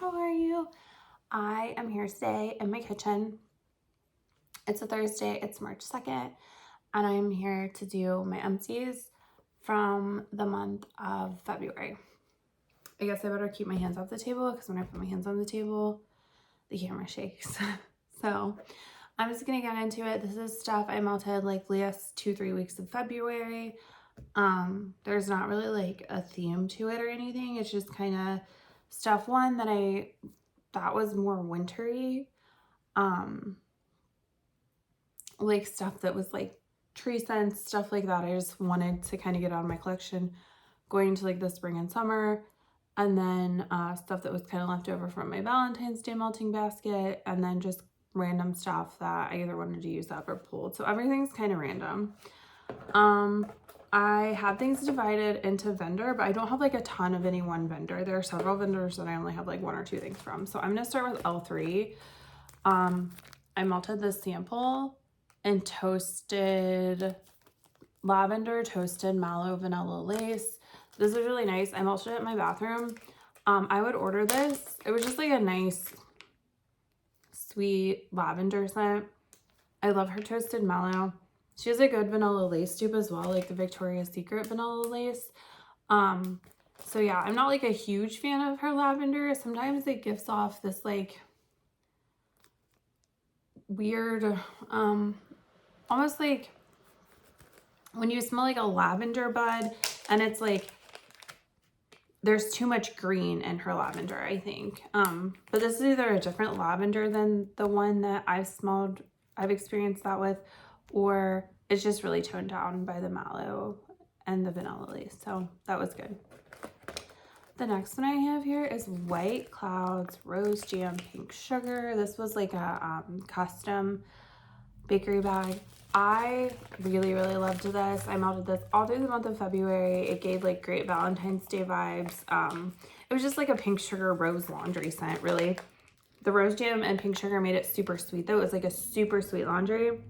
how are you? I am here today in my kitchen. It's a Thursday, it's March 2nd, and I'm here to do my empties from the month of February. I guess I better keep my hands off the table because when I put my hands on the table, the camera shakes. So I'm just gonna get into it. This is stuff I melted like last 2-3 weeks of February. There's not really like a theme to it or anything. It's just kind of stuff one that I thought was more wintry. Like stuff that was like tree scents, stuff like that. I just wanted to kind of get out of my collection going into like the spring and summer. And then stuff that was kind of left over from my Valentine's Day melting basket, and then just random stuff that I either wanted to use up or pulled. So everything's kind of random. I have things divided into vendor, but I don't have like a ton of any one vendor. There are several vendors that I only have like 1 or 2 things from. So I'm going to start with L3. I melted this sample and toasted lavender, toasted mallow, vanilla lace. This is really nice. I melted it in my bathroom. I would order this. It was just like a nice, sweet lavender scent. I love her toasted mallow. She has a good vanilla lace dupe as well, like the Victoria's Secret vanilla lace. So yeah, I'm not like a huge fan of her lavender. Sometimes it gives off this like weird, almost like when you smell like a lavender bud and it's like there's too much green in her lavender, I think. But this is either a different lavender than the one that I've experienced that with, or it's just really toned down by the mallow and the vanilla lace. So that was good. The next one I have here is White Clouds Rose Jam Pink Sugar. This was like a custom bakery bag. I really loved this. I melted this all through the month of February. It gave like great Valentine's Day vibes. It was just like a pink sugar rose laundry scent, really. The rose jam and pink sugar made it super sweet though. It was like a super sweet laundry,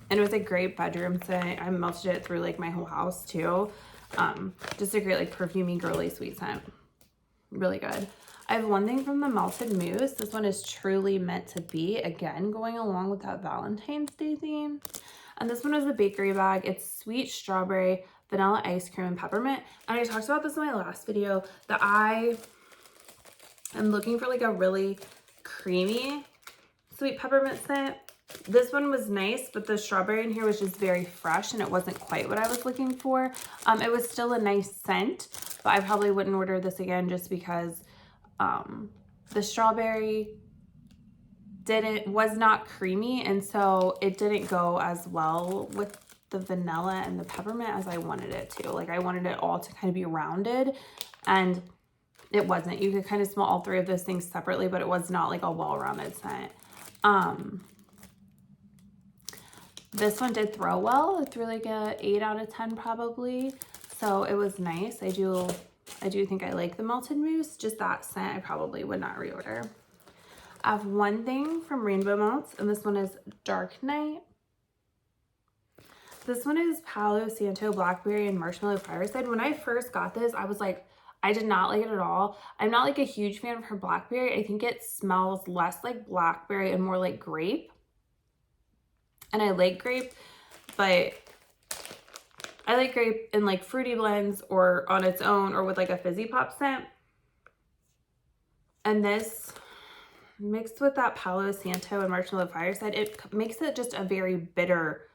and it was a great bedroom scent. I melted it through like my whole house too. Just a great like perfumey girly sweet scent. Really good. I have one thing from the melted mousse. This one is truly meant to be, again going along with that Valentine's Day theme. And this one is a bakery bag. It's sweet strawberry, vanilla ice cream, and peppermint. And I talked about this in my last video that I am looking for like a really creamy sweet peppermint scent. This one was nice, but the strawberry in here was just very fresh and it wasn't quite what I was looking for. It was still a nice scent, but I probably wouldn't order this again just because the strawberry was not creamy, and so it didn't go as well with the vanilla and the peppermint as I wanted it to. Like I wanted it all to kind of be rounded, and it wasn't. You could kind of smell all 3 of those things separately, but it was not like a well-rounded scent. This one did throw well. It threw like a 8 out of 10 probably. So it was nice. I do think I like the melted mousse. Just that scent I probably would not reorder. I have one thing from Rainbow Melts, and this one is Dark Night. This one is Palo Santo, Blackberry, and Marshmallow Fireside. When I first got this, I was like, I did not like it at all. I'm not like a huge fan of her blackberry. I think it smells less like blackberry and more like grape. And I like grape, but I like grape in like fruity blends or on its own or with like a fizzy pop scent. And this mixed with that Palo Santo and Marshmallow Fireside, it makes it just a very bitter,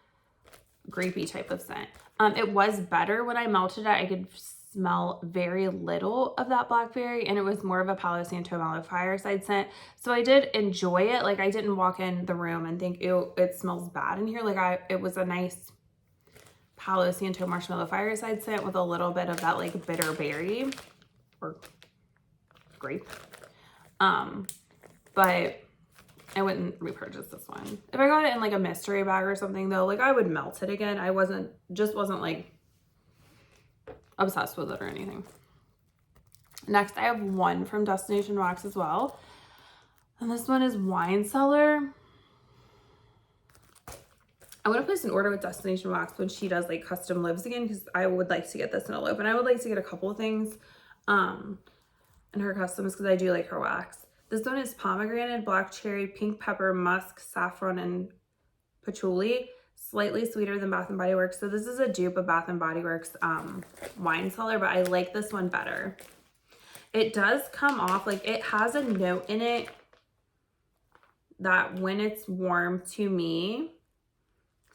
grapey type of scent. It was better when I melted it. I could smell very little of that blackberry, and it was more of a Palo Santo Mallow Fireside scent. So I did enjoy it. Like I didn't walk in the room and think, ew, it smells bad in here. Like it was a nice Palo Santo Marshmallow Fireside scent with a little bit of that like bitter berry or grape. But I wouldn't repurchase this one. If I got it in like a mystery bag or something though, like I would melt it again. I wasn't like obsessed with it or anything. Next, I have one from Destination Wax as well. And this one is Wine Cellar. I want to place an order with Destination Wax when she does like custom lives again, because I would like to get this in a lip, and I would like to get a couple of things in her customs because I do like her wax. This one is pomegranate, black cherry, pink pepper, musk, saffron, and patchouli. Slightly sweeter than Bath & Body Works. So this is a dupe of Bath & Body Works wine cellar, but I like this one better. It does come off, like it has a note in it that when it's warm to me,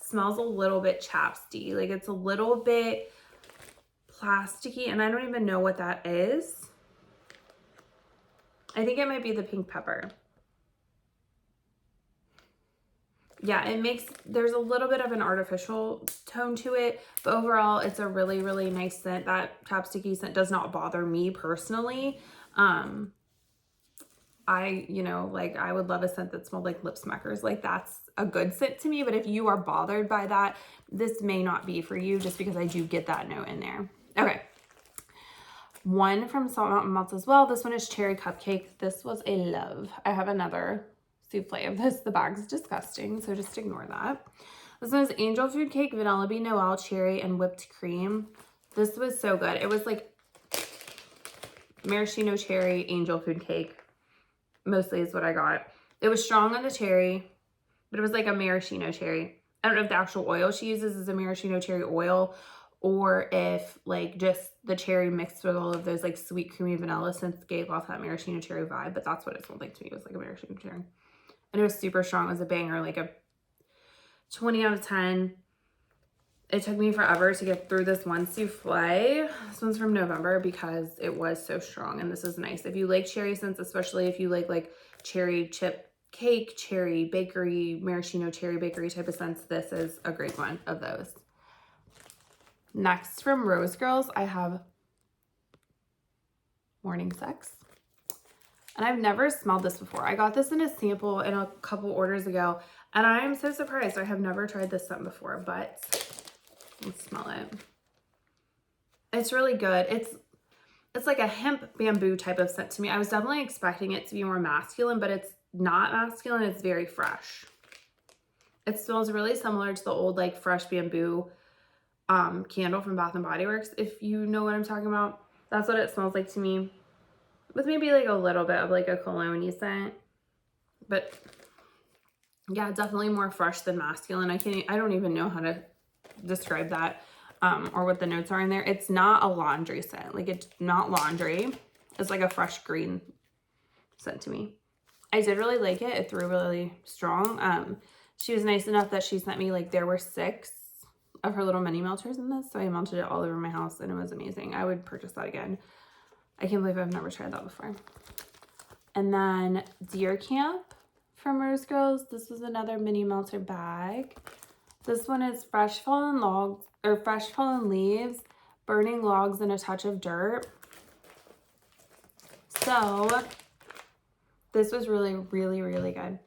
smells a little bit chapsticky. Like it's a little bit plasticky, and I don't even know what that is. I think it might be the pink pepper. Yeah, it makes, there's a little bit of an artificial tone to it, but overall it's a really, really nice scent. That chapsticky scent does not bother me personally. You know, like I would love a scent that smelled like lip smackers. Like that's a good scent to me, but if you are bothered by that, this may not be for you just because I do get that note in there. Okay. One from Salt Mountain Melts as well. This one is Cherry Cupcake. This was a love. I have another souffle of this. The bag's disgusting, so just ignore that. This one is Angel Food Cake, Vanilla Bean, Noel, Cherry, and Whipped Cream. This was so good. It was like maraschino cherry angel food cake. Mostly is what I got. It was strong on the cherry, but it was like a maraschino cherry. I don't know if the actual oil she uses is a maraschino cherry oil, or if like just the cherry mixed with all of those like sweet creamy vanilla scents gave off that maraschino cherry vibe, but that's what it smelled like to me. It was like a maraschino cherry. And it was super strong. It was a banger, like a 20 out of 10. It took me forever to get through this one souffle. This one's from November because it was so strong, and this is nice. If you like cherry scents, especially if you like cherry chip cake, cherry bakery, maraschino cherry bakery type of scents, this is a great one of those. Next from Rose Girls, I have Morning Sex. And I've never smelled this before. I got this in a sample in a couple orders ago, and I am so surprised. I have never tried this scent before, but let's smell it. It's really good. It's like a hemp bamboo type of scent to me. I was definitely expecting it to be more masculine, but it's not masculine. It's very fresh. It smells really similar to the old like fresh bamboo candle from Bath & Body Works. If you know what I'm talking about, that's what it smells like to me. With maybe like a little bit of like a cologne-y scent. But yeah, definitely more fresh than masculine. I don't even know how to describe that or what the notes are in there. It's not a laundry scent. Like it's not laundry. It's like a fresh green scent to me. I did really like it. It threw really strong. She was nice enough that she sent me like, there were 6 of her little mini melters in this. So I melted it all over my house and it was amazing. I would purchase that again. I can't believe I've never tried that before. And then Deer Camp from Rose Girls. This was another mini melter bag. This one is fresh fallen logs or fresh fallen leaves, burning logs, and a touch of dirt. So this was really, really, really good.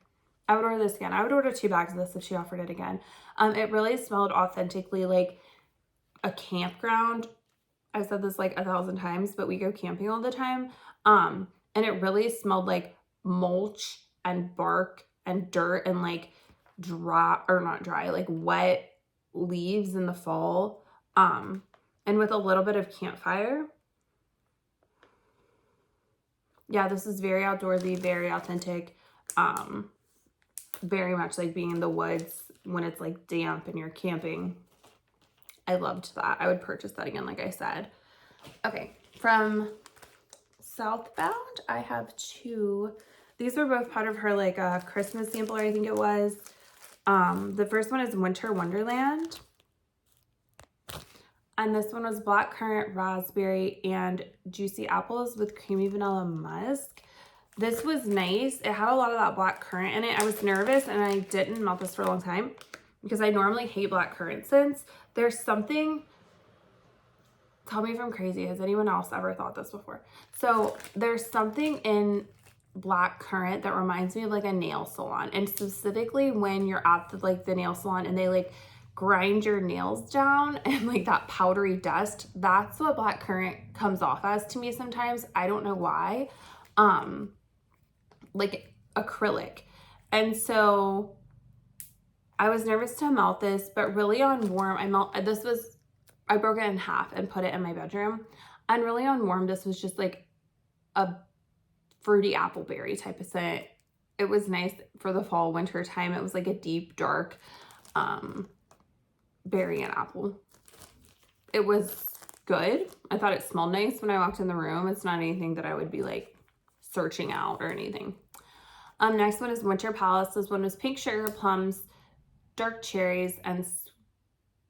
I would order this again. I would order 2 bags of this if she offered it again. It really smelled authentically like a campground. I've said this like 1,000 times, but we go camping all the time. And it really smelled like mulch and bark and dirt and like dry, or not dry, like wet leaves in the fall. And with a little bit of campfire. Yeah, this is very outdoorsy, very authentic. Very much like being in the woods when it's like damp and you're camping. I loved that. I would purchase that again, like I said. Okay, from Southbound, I have 2. These were both part of her like Christmas sampler, I think it was. The first one is Winter Wonderland. And this one was blackcurrant, raspberry, and juicy apples with creamy vanilla musk. This was nice. It had a lot of that blackcurrant in it. I was nervous and I didn't melt this for a long time because I normally hate blackcurrant scents. There's something, tell me if I'm crazy. Has anyone else ever thought this before? So there's something in blackcurrant that reminds me of like a nail salon, and specifically when you're at the nail salon and they like grind your nails down and like that powdery dust. That's what blackcurrant comes off as to me sometimes. I don't know why. Like acrylic. And so I was nervous to melt this, but really on warm, I broke it in half and put it in my bedroom. And really on warm, this was just like a fruity appleberry type of scent. It was nice for the fall, winter time. It was like a deep, dark berry and apple. It was good. I thought it smelled nice when I walked in the room. It's not anything that I would be like searching out or anything. Next one is Winter Palace. This one was pink sugar plums, dark cherries, and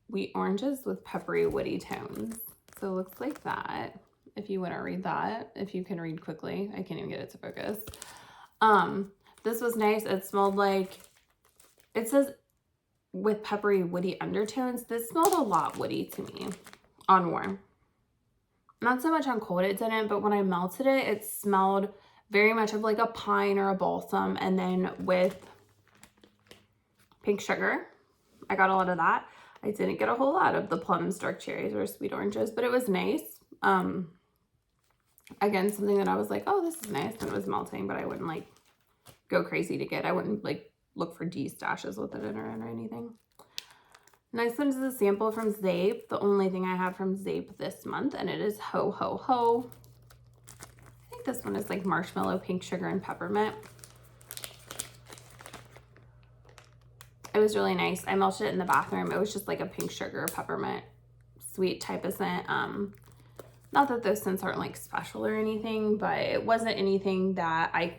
sweet oranges with peppery woody tones. So it looks like that. If you want to read that, if you can read quickly. I can't even get it to focus. This was nice. It smelled like, it says with peppery woody undertones. This smelled a lot woody to me on warm. Not so much on cold it didn't, but when I melted it, it smelled very much of like a pine or a balsam. And then with pink sugar, I got a lot of that. I didn't get a whole lot of the plums, dark cherries, or sweet oranges, but it was nice. Again, something that I was like, oh, this is nice, and it was melting, but I wouldn't like go crazy to get. I wouldn't like look for D stashes with it in or anything. Next one is a sample from Zape, the only thing I have from Zape this month, and it is Ho Ho Ho. I think this one is like marshmallow, pink sugar, and peppermint. It was really nice. I melted it in the bathroom. It was just like a pink sugar, peppermint, sweet type of scent. Not that those scents aren't like special or anything, but it wasn't anything that I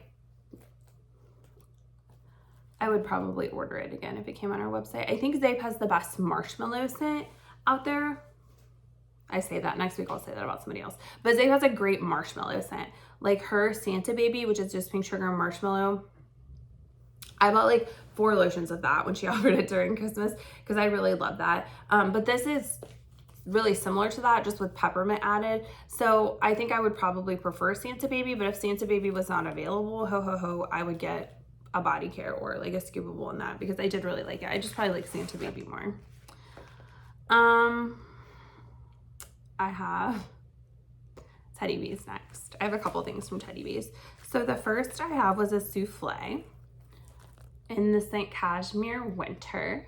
would probably order it again if it came on our website. I think Zape has the best marshmallow scent out there. I say that. Next week I'll say that about somebody else. But Zape has a great marshmallow scent. Like her Santa Baby, which is just pink sugar and marshmallow. I bought like 4 lotions of that when she offered it during Christmas because I really love that. But this is really similar to that, just with peppermint added. So I think I would probably prefer Santa Baby, but if Santa Baby was not available, Ho Ho Ho, I would get a body care or like a scoopable in that because I did really like it. I just probably like Santa Baby more. I have Teddy Bees next. I have a couple things from Teddy Bees. So the first I have was a souffle in the St. Cashmere Winter.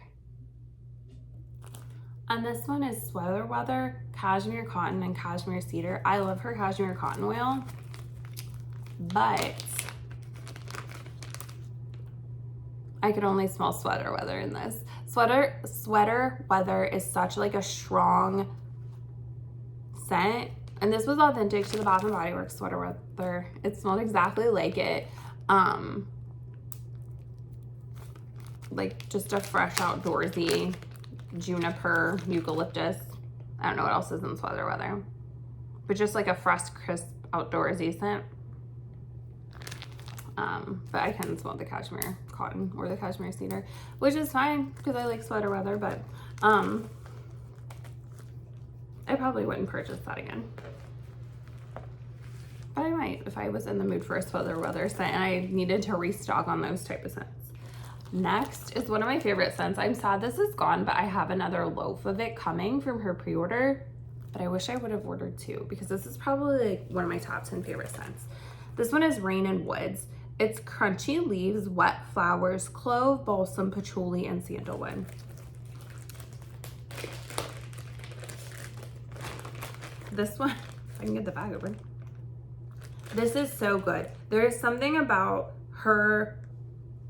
And this one is Sweater Weather, Cashmere Cotton, and Cashmere Cedar. I love her Cashmere Cotton oil, but I could only smell Sweater Weather in this. Sweater Weather is such like a strong scent. And this was authentic to the Bath & Body Works Sweater Weather. It smelled exactly like it. Like just a fresh outdoorsy juniper, eucalyptus. I don't know what else is in Sweater Weather, but just like a fresh, crisp, outdoorsy scent. But I can smell the Cashmere Cotton or the Cashmere Cedar, which is fine because I like Sweater Weather, but I probably wouldn't purchase that again. But I might if I was in the mood for a Sweater Weather scent and I needed to restock on those type of scents. Next is one of my favorite scents. I'm sad this is gone, but I have another loaf of it coming from her pre-order, but I wish I would have ordered 2 because this is probably like one of my top 10 favorite scents. This one is Rain and Woods. It's crunchy leaves, wet flowers, clove, balsam, patchouli, and sandalwood. This one, if I can get the bag open. This is so good. There is something about her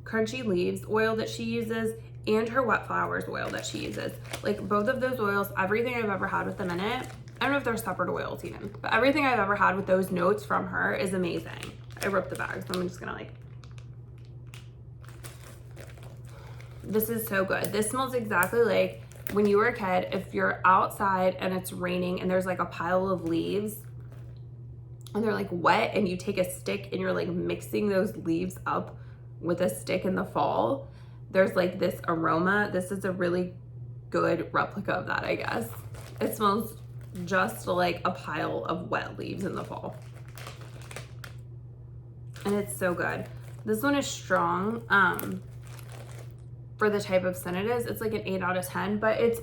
crunchy leaves oil that she uses and her wet flowers oil that she uses. Like both of those oils, everything I've ever had with them in it, I don't know if they're separate oils even, but everything I've ever had with those notes from her is amazing. I ripped the bag, so I'm just gonna like, this is so good. This smells exactly like when you were a kid, if you're outside and it's raining and there's like a pile of leaves and they're like wet and you take a stick and you're like mixing those leaves up with a stick in the fall, there's like this aroma. This is a really good replica of that, I guess. It smells just like a pile of wet leaves in the fall. And it's so good. This one is strong for the type of scent it is. It's like an 8 out of 10, but it's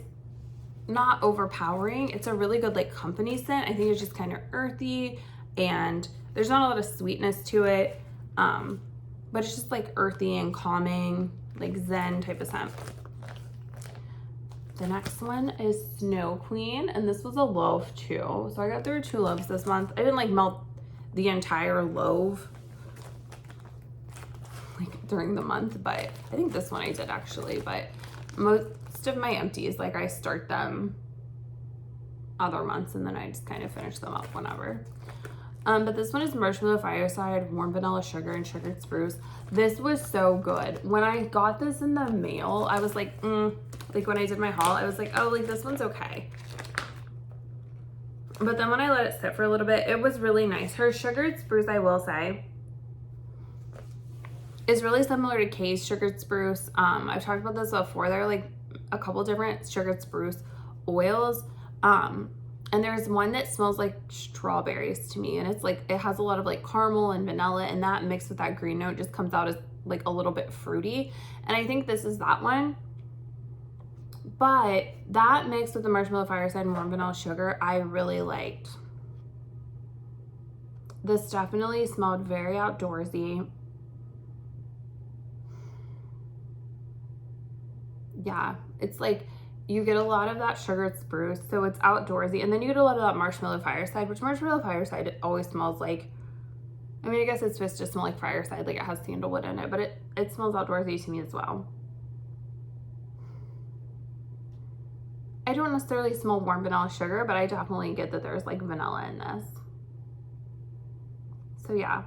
not overpowering. It's a really good like company scent. I think it's just kind of earthy and there's not a lot of sweetness to it. But it's just like earthy and calming, like zen type of scent. The next one is Snow Queen, and this was a loaf too. So I got through 2 loaves this month. I didn't like melt the entire loaf, during the month, but I think this one I did actually, but most of my empties, like I start them other months and then I just kind of finish them up whenever. But this one is Marshmallow Fireside, Warm Vanilla Sugar, and Sugared Spruce. This was so good. When I got this in the mail, I was like, like when I did my haul, I was like, oh, like this one's okay. But then when I let it sit for a little bit, it was really nice. Her Sugared Spruce, I will say, is really similar to Kay's Sugared Spruce. I've talked about this before. There are like a couple different Sugared Spruce oils. And there's one that smells like strawberries to me, and it's like, it has a lot of like caramel and vanilla, and that mixed with that green note just comes out as like a little bit fruity. And I think this is that one. But that mixed with the Marshmallow Fireside and Warm Vanilla Sugar, I really liked. This definitely smelled very outdoorsy. Yeah, it's like, you get a lot of that Sugared Spruce, so it's outdoorsy, and then you get a lot of that Marshmallow Fireside, which Marshmallow Fireside, it always smells like, I mean, I guess it's supposed to smell like fireside, like it has sandalwood in it, but it smells outdoorsy to me as well. I don't necessarily smell Warm Vanilla Sugar, but I definitely get that there's like vanilla in this. So yeah.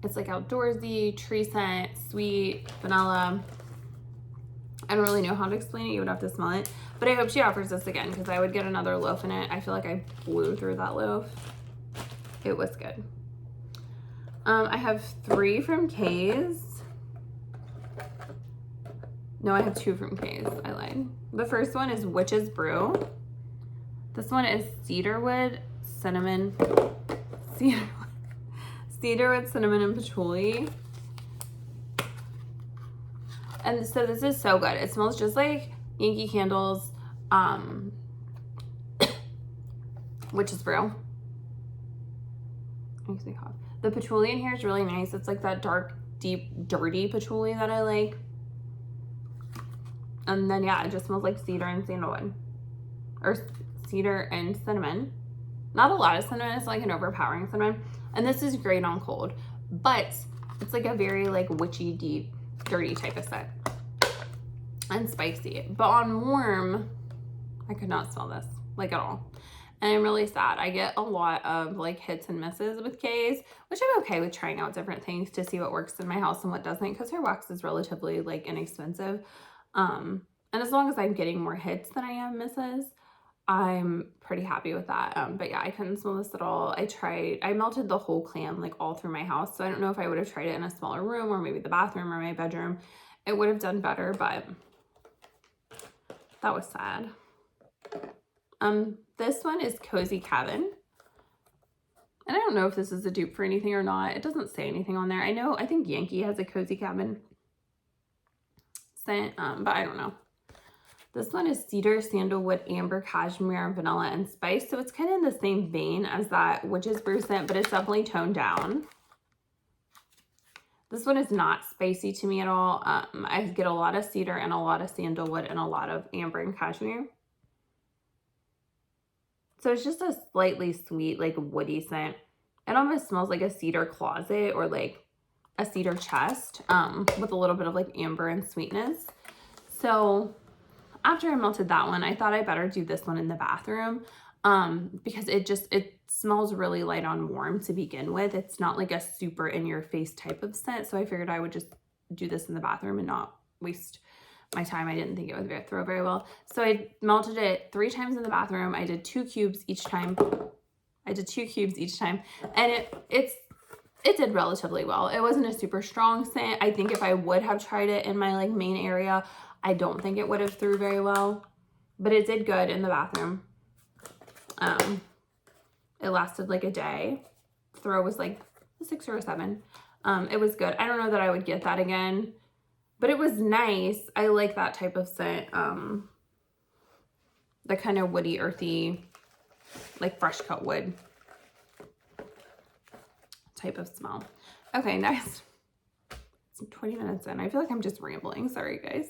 It's like outdoorsy, tree scent, sweet, vanilla. I don't really know how to explain it. You would have to smell it. But I hope she offers this again because I would get another loaf in it. I feel like I blew through that loaf. It was good. I have 3 from Kay's. No, I have 2 from Kay's. I lied. The first one is Witch's Brew. This one is cedarwood, cinnamon, cedarwood, cinnamon, and patchouli. And so this is so good. It smells just like Yankee Candle's Witch's Brew. Makes me cough. The patchouli in here is really nice. It's like that dark, deep, dirty patchouli that I like. And then, yeah, it just smells like cedar and sandalwood. Or cedar and cinnamon. Not a lot of cinnamon. It's like an overpowering cinnamon. And this is great on cold. But it's like a very like witchy, deep, dirty type of scent. And spicy. But on warm, I could not smell this. Like at all. And I'm really sad. I get a lot of like hits and misses with Kay's, which I'm okay with trying out different things to see what works in my house and what doesn't, because her wax is relatively like inexpensive. And as long as I'm getting more hits than I am misses, I'm pretty happy with that. But yeah, I couldn't smell this at all. I melted the whole clam like all through my house. So I don't know if I would have tried it in a smaller room or maybe the bathroom or my bedroom. It would have done better, but that was sad. This one is Cozy Cabin. And I don't know if this is a dupe for anything or not. It doesn't say anything on there. I think Yankee has a Cozy Cabin scent, but I don't know. This one is cedar, sandalwood, amber, cashmere, vanilla, and spice. So it's kind of in the same vein as that Witch's Brew scent, but it's definitely toned down. This one is not spicy to me at all. I get a lot of cedar and a lot of sandalwood and a lot of amber and cashmere. So it's just a slightly sweet, like woody scent. It almost smells like a cedar closet or like a cedar chest with a little bit of like amber and sweetness. So after I melted that one, I thought I better do this one in the bathroom because it smells really light on warm to begin with. It's not like a super in your face type of scent. So I figured I would just do this in the bathroom and not waste my time. I didn't think it would throw very well. So I melted it 3 times in the bathroom. I did 2 cubes each time. And it did relatively well. It wasn't a super strong scent. I think if I would have tried it in my like main area, I don't think it would have through very well, but it did good in the bathroom. It lasted like a day. Throw was like a 6 or a 7. It was good. I don't know that I would get that again, but it was nice. I like that type of scent. The kind of woody, earthy, like fresh cut wood type of smell. Okay, next. It's 20 minutes in. I feel like I'm just rambling. Sorry, guys.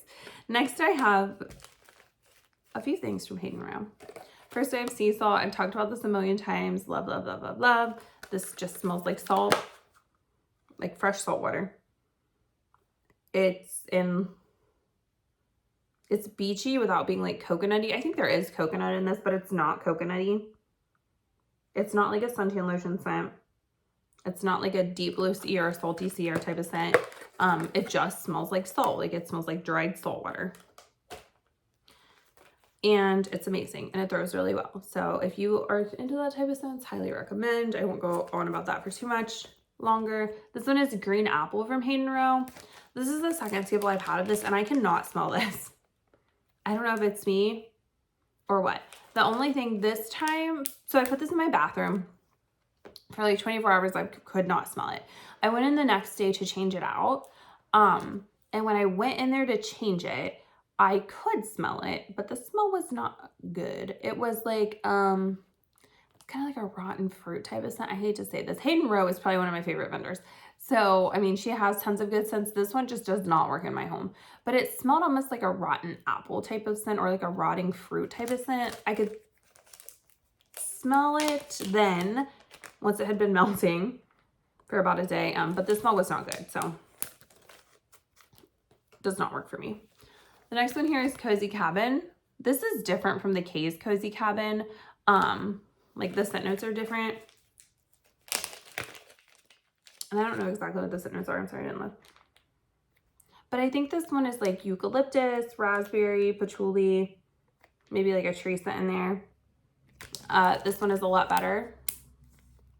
Next, I have a few things from Hayden Row. First, I have sea salt. I've talked about this a million times. Love, love, love, love, love. This just smells like salt. like fresh salt water. It's beachy without being like coconutty. I think there is coconut in this, but it's not coconutty. It's not like a suntan lotion scent. It's not like a deep blue sea or salty sea or type of scent. It just smells like salt. Like it smells like dried salt water. And it's amazing and it throws really well. So if you are into that type of scents, highly recommend. I won't go on about that for too much longer. This one is Green Apple from Hayden Rowe. This is the second sample I've had of this and I cannot smell this. I don't know if it's me or what. The only thing this time, so I put this in my bathroom for like 24 hours. I could not smell it. I went in the next day to change it out. And when I went in there to change it, I could smell it, but the smell was not good. It was like, it's kind of like a rotten fruit type of scent. I hate to say this. Hayden Rowe is probably one of my favorite vendors. So, I mean, she has tons of good scents. This one just does not work in my home, but it smelled almost like a rotten apple type of scent or like a rotting fruit type of scent. I could smell it then once it had been melting for about a day. But the smell was not good. So does not work for me. The next one here is Cozy Cabin. This is different from the Kay's Cozy Cabin. Like the scent notes are different. And I don't know exactly what the scent notes are. I'm sorry, I didn't look. But I think this one is like eucalyptus, raspberry, patchouli, maybe like a tree scent in there. This one is a lot better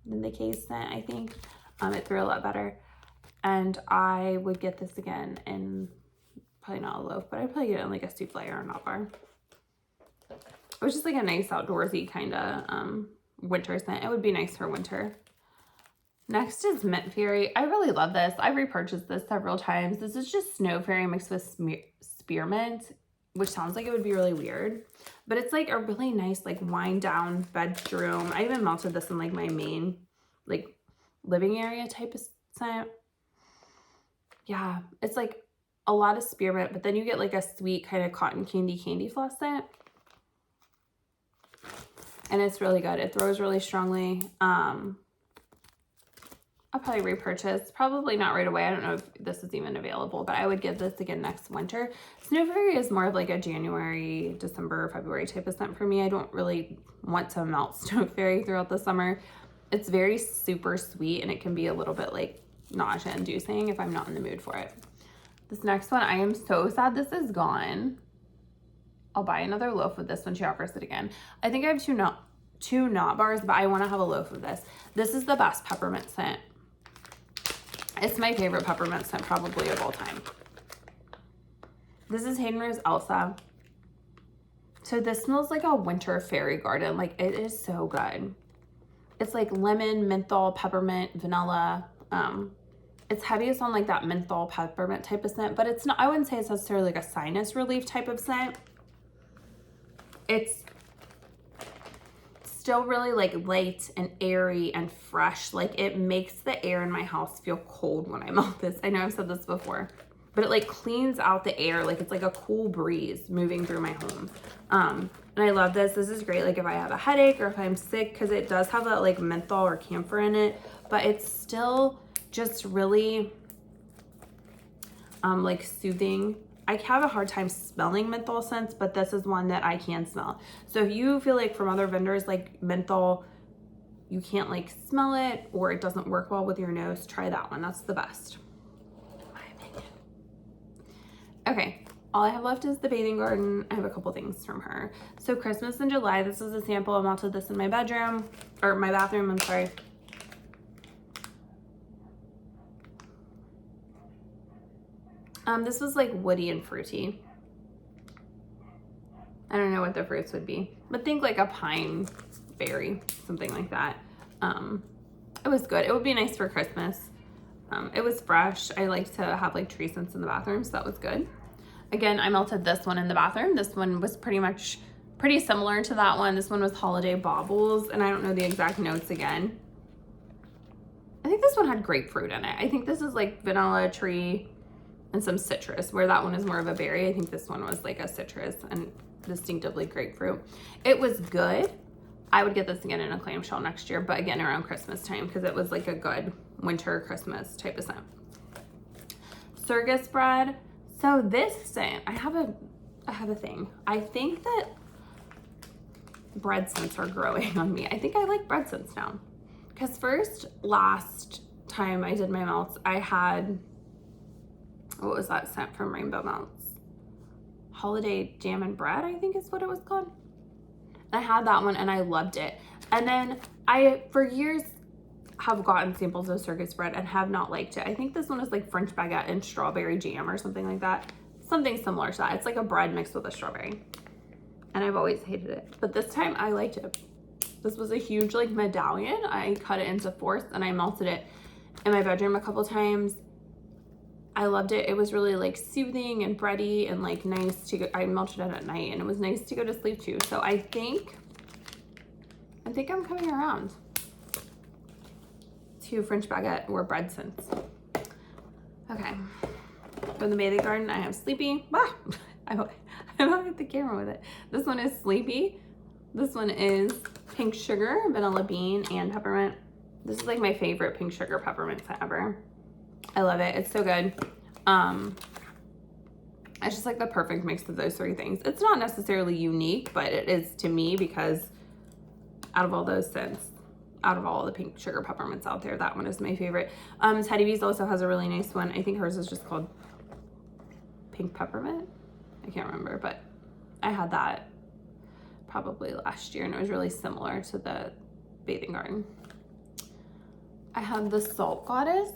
than the Kay's scent, I think. It threw a lot better. And I would get this again in probably not a loaf, but I'd probably get it in like a souffle or a nut bar. It was just like a nice outdoorsy kind of winter scent. It would be nice for winter. Next is Mint Fairy. I really love this. I've repurchased this several times. This is just Snow Fairy mixed with spearmint, which sounds like it would be really weird, but it's like a really nice like wind down bedroom. I even melted this in like my main like living area type of scent. Yeah, it's like a lot of spearmint, but then you get like a sweet kind of cotton candy floss scent. And it's really good. It throws really strongly. I'll probably repurchase, probably not right away. I don't know if this is even available, but I would get this again next winter. Snow Fairy is more of like a January, December, February type of scent for me. I don't really want to melt Snow Fairy throughout the summer. It's very super sweet and it can be a little bit like nausea inducing if I'm not in the mood for it. This next one, I am so sad this is gone. I'll buy another loaf of this when she offers it again. I think I have two knot bars, but I want to have a loaf of this. This is the best peppermint scent. It's my favorite peppermint scent probably of all time. This is Hayden Rowe's Elsa. So this smells like a winter fairy garden. Like it is so good. It's like lemon, menthol, peppermint, vanilla. It's heaviest on like that menthol peppermint type of scent, but it's not, I wouldn't say it's necessarily like a sinus relief type of scent. It's still really like light and airy and fresh. Like it makes the air in my house feel cold when I melt this. I know I've said this before, but it like cleans out the air. Like it's like a cool breeze moving through my home. And I love this. This is great. Like if I have a headache or if I'm sick, because it does have that like menthol or camphor in it, but it's still just really like soothing. I have a hard time smelling menthol scents, but this is one that I can smell. So if you feel like from other vendors, like menthol, you can't like smell it or it doesn't work well with your nose, try that one. That's the best, in my opinion. Okay, all I have left is the Bathing Garden. I have a couple things from her. So Christmas in July, this is a sample. I melted this in my bedroom, or my bathroom, I'm sorry. This was like woody and fruity. I don't know what the fruits would be, but think like a pine berry, something like that. It was good. It would be nice for Christmas. It was fresh. I like to have like tree scents in the bathroom, so that was good. Again, I melted this one in the bathroom. This one was pretty similar to that one. This one was Holiday Baubles, and I don't know the exact notes again. I think this one had grapefruit in it. I think this is like vanilla, tree, and some citrus, where that one is more of a berry. I think this one was like a citrus and distinctively grapefruit. It was good. I would get this again in a clamshell next year, but again around Christmas time, because it was like a good winter, Christmas type of scent. Circus bread. So this scent, I have a thing. I think that bread scents are growing on me. I think I like bread scents now. Because last time I did my melts, I had, what was that scent from Rainbow Melts? Holiday Jam and Bread, I think is what it was called. I had that one and I loved it. And then I, for years, have gotten samples of Circus bread and have not liked it. I think this one is like French baguette and strawberry jam or something like that. Something similar to that. It's like a bread mixed with a strawberry. And I've always hated it. But this time I liked it. This was a huge like medallion. I cut it into fourths and I melted it in my bedroom a couple times. I loved it. It was really like soothing and bready and like nice to go. I melted it at night and it was nice to go to sleep too. So I think I'm coming around to French baguette or bread scents. Okay. From the Bathing Garden, I have Sleepy. I'm not at the camera with it. This one is Sleepy. This one is Pink Sugar, Vanilla Bean, and Peppermint. This is like my favorite pink sugar peppermint scent ever. I love it. It's so good. It's just like the perfect mix of those three things. It's not necessarily unique, but it is to me because out of all those scents, out of all the pink sugar peppermints out there, that one is my favorite. Teddy B's also has a really nice one. I think hers is just called Pink Peppermint. I can't remember, but I had that probably last year and it was really similar to the Bathing Garden. I have the Salt Goddess.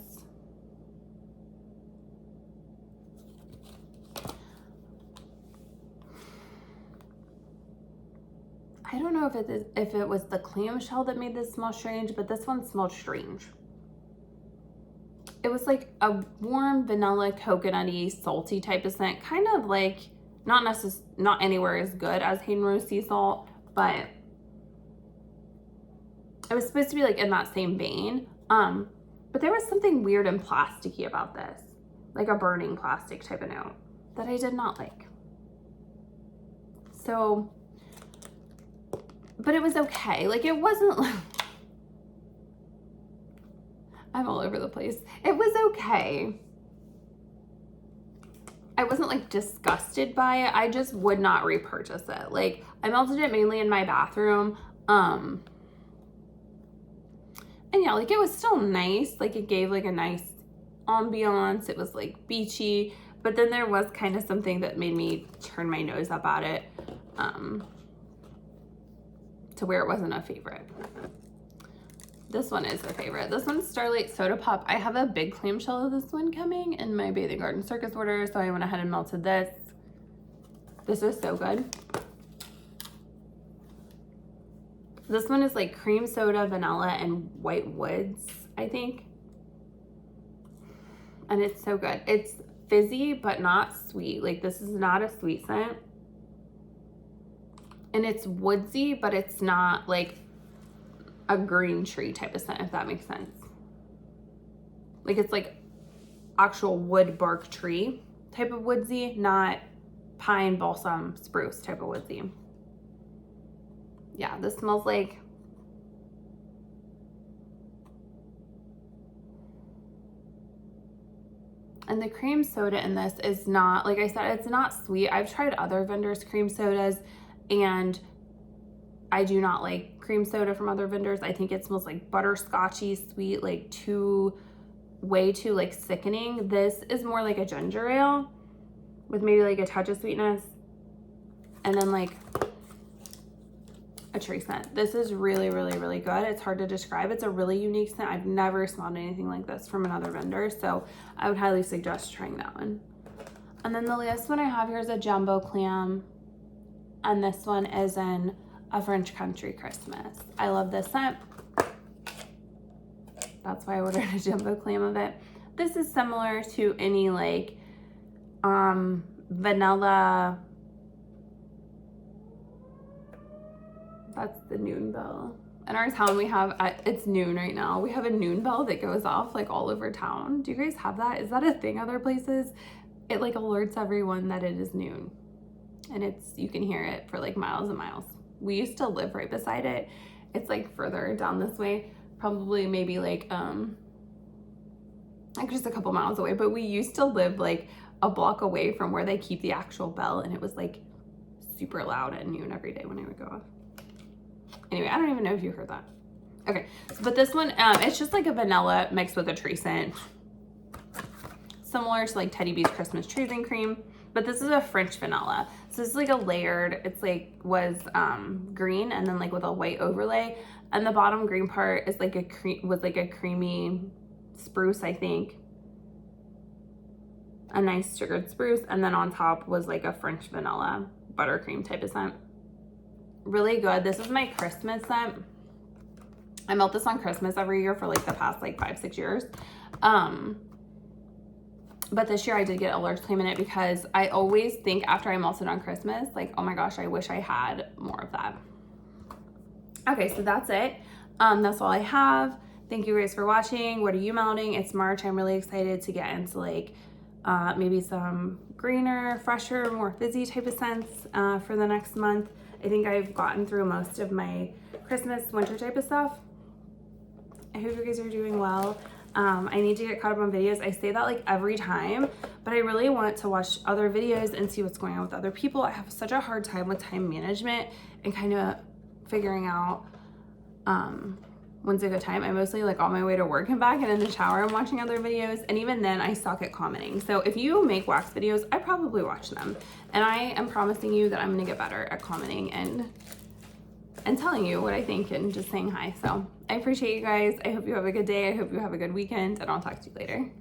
I don't know if it was the clamshell that made this smell strange, but this one smelled strange. It was like a warm vanilla, coconutty, salty type of scent, kind of like not anywhere as good as Hayden Rose Sea Salt, but it was supposed to be like in that same vein. But there was something weird and plasticky about this, like a burning plastic type of note that I did not like. So, but it was okay. Like it wasn't like, I'm all over the place. It was okay. I wasn't like disgusted by it. I just would not repurchase it. Like I melted it mainly in my bathroom. And yeah, like it was still nice. Like it gave like a nice ambiance. It was like beachy, but then there was kind of something that made me turn my nose up at it. To where it wasn't a favorite. This one is a favorite. This one's Starlight Soda Pop. I have a big clamshell of this one coming in my Bathing Garden Circus order, so I went ahead and melted this. This is so good. This one is like cream soda, vanilla, and white woods, I think. And it's so good. It's fizzy, but not sweet. Like this is not a sweet scent. And it's woodsy, but it's not like a green tree type of scent, if that makes sense. Like it's like actual wood bark tree type of woodsy, not pine, balsam, spruce type of woodsy. Yeah, this smells like and the cream soda in this is not, like I said, it's not sweet. I've tried other vendors' cream sodas and I do not like cream soda from other vendors. I think it smells like butterscotchy sweet, like way too like sickening. This is more like a ginger ale with maybe like a touch of sweetness and then like a tree scent. This is really, really, really good. It's hard to describe. It's a really unique scent. I've never smelled anything like this from another vendor, so I would highly suggest trying that one. And then the last one I have here is a jumbo clam, and this one is in A French Country Christmas. I love this scent. That's why I ordered a jumbo clam of it. This is similar to any like vanilla. That's the noon bell. In our town we have, it's noon right now, we have a noon bell that goes off like all over town. Do you guys have that? Is that a thing other places? It like alerts everyone that it is noon. And you can hear it for like miles and miles. We used to live right beside it. It's like further down this way, probably maybe like like just a couple miles away, but we used to live like a block away from where they keep the actual bell, and it was like super loud at noon every day when I would go off. Anyway, I don't even know if you heard that. Okay, so, but this one, it's just like a vanilla mixed with a tree scent. Similar to like Teddy B's Christmas Treason Cream, but this is a French vanilla. So this is like a layered, it's like, was green and then like with a white overlay. And the bottom green part is like was like a creamy spruce, I think. A nice sugared spruce. And then on top was like a French vanilla buttercream type of scent. Really good. This is my Christmas scent. I melt this on Christmas every year for like the past like 5-6 years. But this year I did get a large claim in it because I always think after I melt it on Christmas, like, oh my gosh, I wish I had more of that. Okay, so that's it. That's all I have. Thank you guys for watching. What are you melting? It's March. I'm really excited to get into like maybe some greener, fresher, more fizzy type of scents for the next month. I think I've gotten through most of my Christmas, winter type of stuff. I hope you guys are doing well. I need to get caught up on videos. I say that like every time, but I really want to watch other videos and see what's going on with other people. I have such a hard time with time management and kind of figuring out when's a good time. I'm mostly like on my way to work and back, and in the shower I'm watching other videos, and even then I suck at commenting. So if you make wax videos, I probably watch them, and I am promising you that I'm gonna get better at commenting and telling you what I think and just saying hi. So I appreciate you guys. I hope you have a good day. I hope you have a good weekend, and I'll talk to you later.